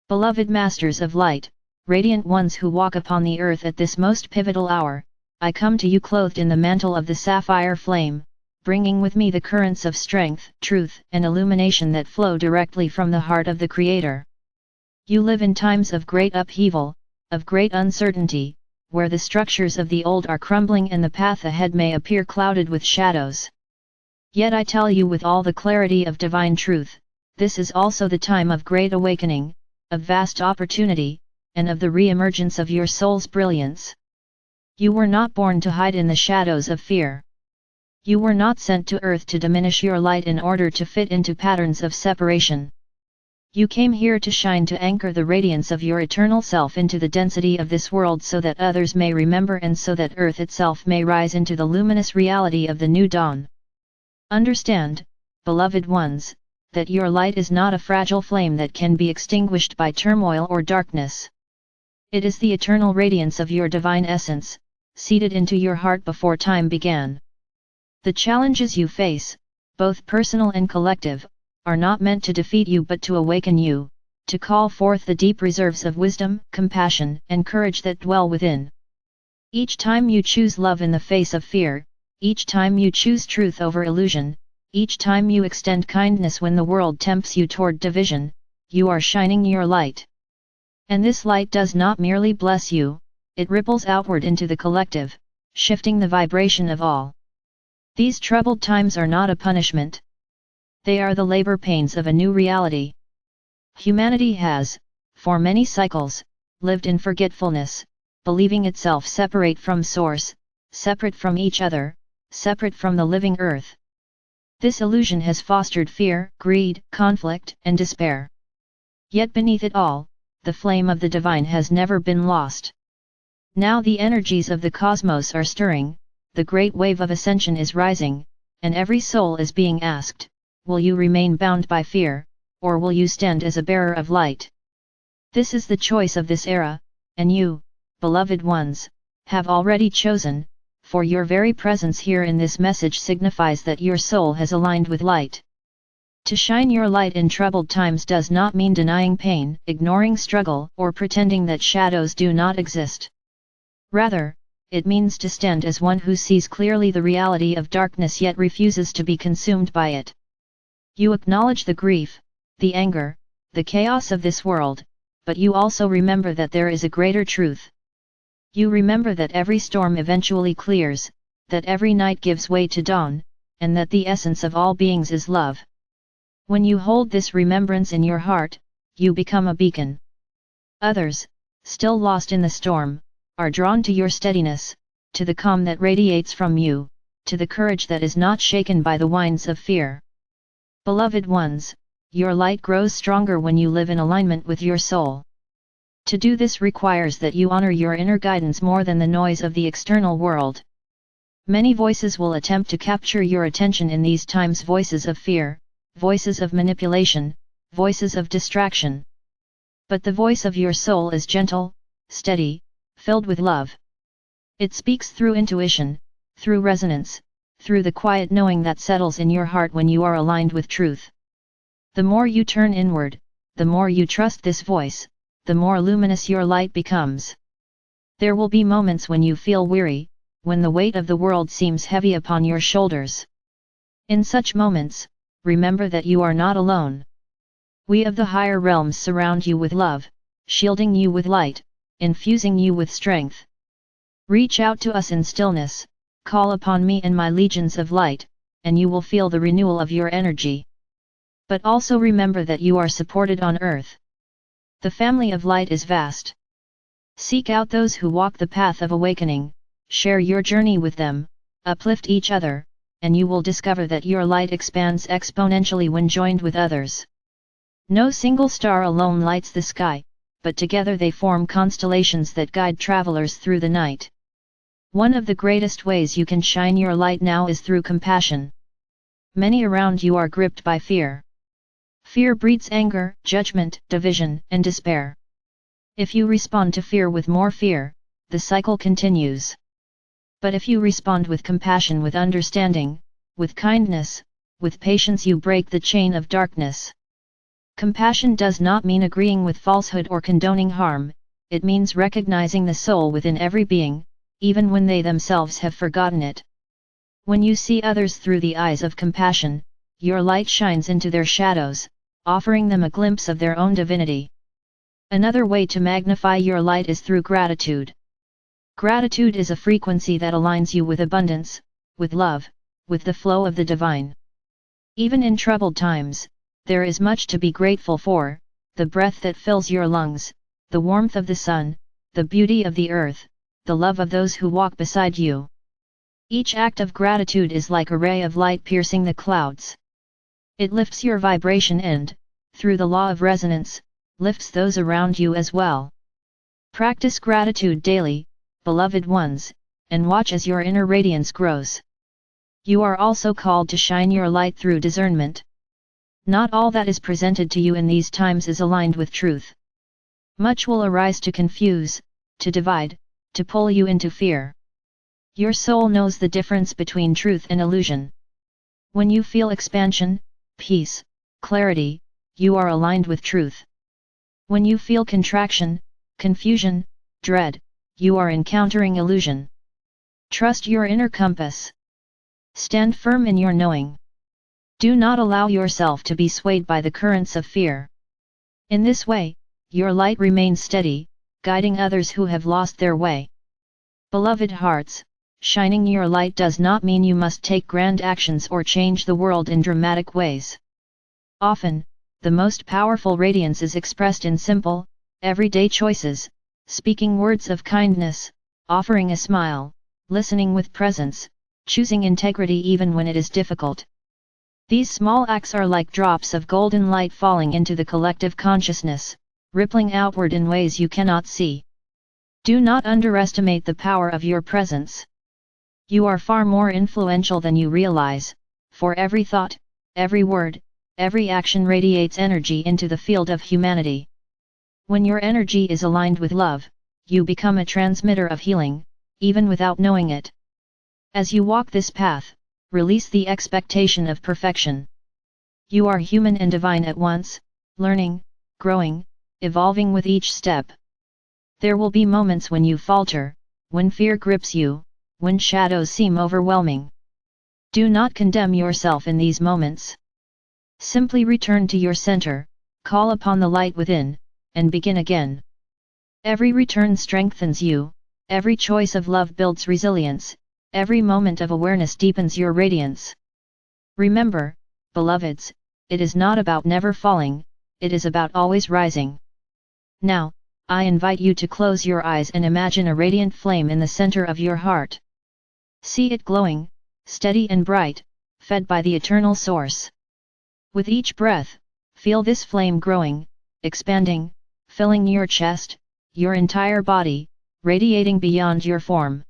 Beloved Masters of Light, radiant ones who walk upon the earth at this most pivotal hour, I come to you clothed in the mantle of the sapphire flame, bringing with me the currents of strength, truth, and illumination that flow directly from the heart of the Creator. You live in times of great upheaval, of great uncertainty, where the structures of the old are crumbling and the path ahead may appear clouded with shadows. Yet I tell you with all the clarity of divine truth, this is also the time of great awakening, of vast opportunity, and of the re-emergence of your soul's brilliance. You were not born to hide in the shadows of fear. You were not sent to earth to diminish your light in order to fit into patterns of separation. You came here to shine, to anchor the radiance of your eternal self into the density of this world so that others may remember and so that earth itself may rise into the luminous reality of the new dawn. Understand, beloved ones, that your light is not a fragile flame that can be extinguished by turmoil or darkness. It is the eternal radiance of your divine essence, seated into your heart before time began. The challenges you face, both personal and collective, are not meant to defeat you but to awaken you, to call forth the deep reserves of wisdom, compassion, and courage that dwell within. Each time you choose love in the face of fear, each time you choose truth over illusion, each time you extend kindness when the world tempts you toward division, you are shining your light. And this light does not merely bless you, it ripples outward into the collective, shifting the vibration of all. These troubled times are not a punishment. They are the labor pains of a new reality. Humanity has, for many cycles, lived in forgetfulness, believing itself separate from Source, separate from each other, separate from the living earth. This illusion has fostered fear, greed, conflict, and despair. Yet beneath it all, the flame of the divine has never been lost. Now the energies of the cosmos are stirring, the great wave of ascension is rising, and every soul is being asked, will you remain bound by fear, or will you stand as a bearer of light? This is the choice of this era, and you, beloved ones, have already chosen, for your very presence here in this message signifies that your soul has aligned with light. To shine your light in troubled times does not mean denying pain, ignoring struggle, or pretending that shadows do not exist. Rather, it means to stand as one who sees clearly the reality of darkness yet refuses to be consumed by it. You acknowledge the grief, the anger, the chaos of this world, but you also remember that there is a greater truth. You remember that every storm eventually clears, that every night gives way to dawn, and that the essence of all beings is love. When you hold this remembrance in your heart, you become a beacon. Others, still lost in the storm, are drawn to your steadiness, to the calm that radiates from you, to the courage that is not shaken by the winds of fear. Beloved ones, your light grows stronger when you live in alignment with your soul. To do this requires that you honor your inner guidance more than the noise of the external world. Many voices will attempt to capture your attention in these times, voices of fear, voices of manipulation, voices of distraction. But the voice of your soul is gentle, steady, filled with love. It speaks through intuition, through resonance, through the quiet knowing that settles in your heart when you are aligned with truth. The more you turn inward, the more you trust this voice, the more luminous your light becomes. There will be moments when you feel weary, when the weight of the world seems heavy upon your shoulders. In such moments, remember that you are not alone. We of the higher realms surround you with love, shielding you with light, infusing you with strength. Reach out to us in stillness, call upon me and my legions of light, and you will feel the renewal of your energy. But also remember that you are supported on earth. The family of light is vast. Seek out those who walk the path of awakening, share your journey with them, uplift each other, and you will discover that your light expands exponentially when joined with others. No single star alone lights the sky, but together they form constellations that guide travelers through the night. One of the greatest ways you can shine your light now is through compassion. Many around you are gripped by fear. Fear breeds anger, judgment, division, and despair. If you respond to fear with more fear, the cycle continues. But if you respond with compassion, with understanding, with kindness, with patience, you break the chain of darkness. Compassion does not mean agreeing with falsehood or condoning harm, it means recognizing the soul within every being, even when they themselves have forgotten it. When you see others through the eyes of compassion, your light shines into their shadows, offering them a glimpse of their own divinity. Another way to magnify your light is through gratitude. Gratitude is a frequency that aligns you with abundance, with love, with the flow of the divine. Even in troubled times, there is much to be grateful for: the breath that fills your lungs, the warmth of the sun, the beauty of the earth, the love of those who walk beside you. Each act of gratitude is like a ray of light piercing the clouds. It lifts your vibration and, through the law of resonance, lifts those around you as well. Practice gratitude daily, beloved ones, and watch as your inner radiance grows. You are also called to shine your light through discernment. Not all that is presented to you in these times is aligned with truth. Much will arise to confuse, to divide, to pull you into fear. Your soul knows the difference between truth and illusion. When you feel expansion, peace, clarity, you are aligned with truth. When you feel contraction, confusion, dread, you are encountering illusion. Trust your inner compass. Stand firm in your knowing. Do not allow yourself to be swayed by the currents of fear. In this way, your light remains steady, guiding others who have lost their way. Beloved hearts, shining your light does not mean you must take grand actions or change the world in dramatic ways. Often, the most powerful radiance is expressed in simple, everyday choices: speaking words of kindness, offering a smile, listening with presence, choosing integrity even when it is difficult. These small acts are like drops of golden light falling into the collective consciousness, rippling outward in ways you cannot see. Do not underestimate the power of your presence. You are far more influential than you realize, for every thought, every word, every action radiates energy into the field of humanity. When your energy is aligned with love, you become a transmitter of healing, even without knowing it. As you walk this path, release the expectation of perfection. You are human and divine at once, learning, growing, evolving with each step. There will be moments when you falter, when fear grips you, when shadows seem overwhelming. Do not condemn yourself in these moments. Simply return to your center, call upon the light within, and begin again. Every return strengthens you, every choice of love builds resilience, every moment of awareness deepens your radiance. Remember, beloveds, it is not about never falling, it is about always rising. Now, I invite you to close your eyes and imagine a radiant flame in the center of your heart. See it glowing, steady and bright, fed by the eternal source. With each breath, feel this flame growing, expanding, filling your chest, your entire body, radiating beyond your form.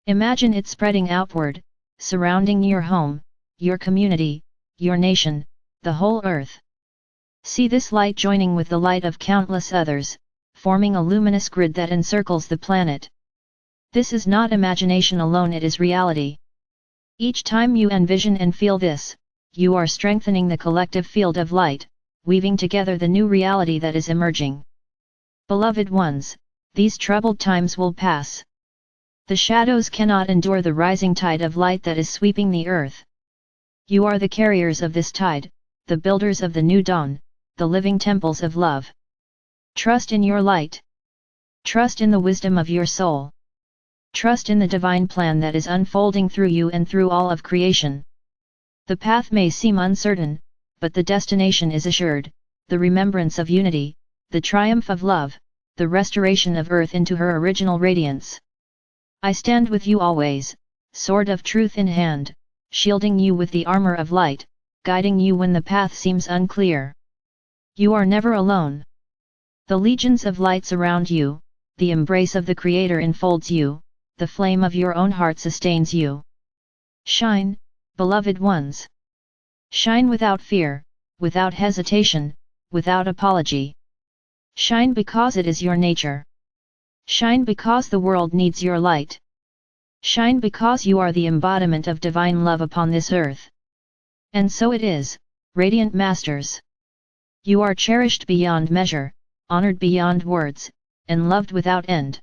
Imagine it spreading outward, surrounding your home, your community, your nation, the whole earth. See this light joining with the light of countless others, forming a luminous grid that encircles the planet. This is not imagination alone, it is reality. Each time you envision and feel this, you are strengthening the collective field of light, weaving together the new reality that is emerging. Beloved ones, these troubled times will pass. The shadows cannot endure the rising tide of light that is sweeping the earth. You are the carriers of this tide, the builders of the new dawn, the living temples of love. Trust in your light. Trust in the wisdom of your soul. Trust in the divine plan that is unfolding through you and through all of creation. The path may seem uncertain, but the destination is assured: the remembrance of unity, the triumph of love, the restoration of earth into her original radiance. I stand with you always, sword of truth in hand, shielding you with the armor of light, guiding you when the path seems unclear. You are never alone. The legions of light surround you, the embrace of the Creator enfolds you, the flame of your own heart sustains you. Shine, beloved ones. Shine without fear, without hesitation, without apology. Shine because it is your nature. Shine because the world needs your light. Shine because you are the embodiment of divine love upon this earth. And so it is, radiant masters. You are cherished beyond measure, honored beyond words, and loved without end.